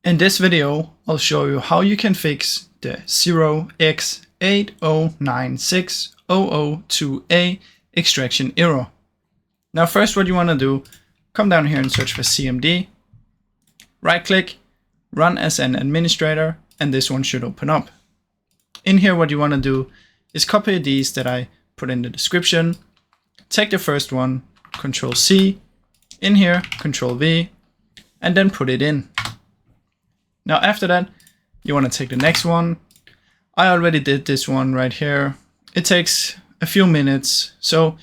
In this video, I'll show you how you can fix the 0x8096002A extraction error. Now first what you want to do, come down here and search for CMD, right click, run as an administrator, and this one should open up. In here what you want to do is copy these that I put in the description, take the first one, Control C, in here, Control V, and then put it in. Now after that, you want to take the next one. I already did this one right here. It takes a few minutes, so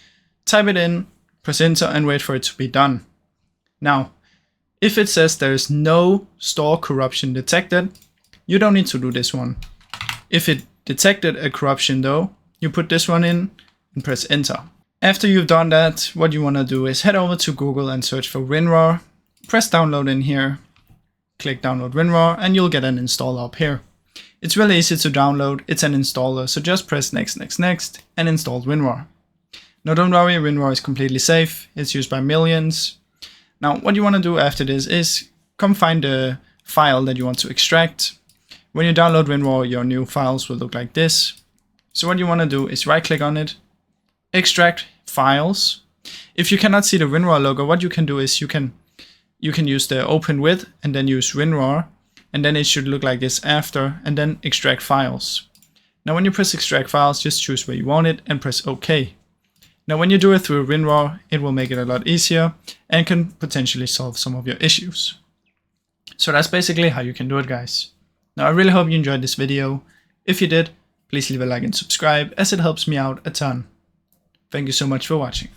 type it in, press enter, and wait for it to be done. Now, if it says there is no store corruption detected, you don't need to do this one. If it detected a corruption though, you put this one in and press enter. After you've done that, what you want to do is head over to Google and search for WinRAR, press download in here, click download WinRAR, and you'll get an installer up here. It's really easy to download, it's an installer, so just press next, next, next, and install WinRAR. Now don't worry, WinRAR is completely safe, it's used by millions. Now what you want to do after this is come find the file that you want to extract. When you download WinRAR, your new files will look like this. So what you want to do is right click on it, extract files. If you cannot see the WinRAR logo, what you can do is you can use the open with and then use WinRAR, and then it should look like this after, and then extract files. Now when you press extract files, just choose where you want it and press OK. Now when you do it through WinRAR, it will make it a lot easier and can potentially solve some of your issues. So that's basically how you can do it, guys. Now I really hope you enjoyed this video. If you did, please leave a like and subscribe, as it helps me out a ton. Thank you so much for watching.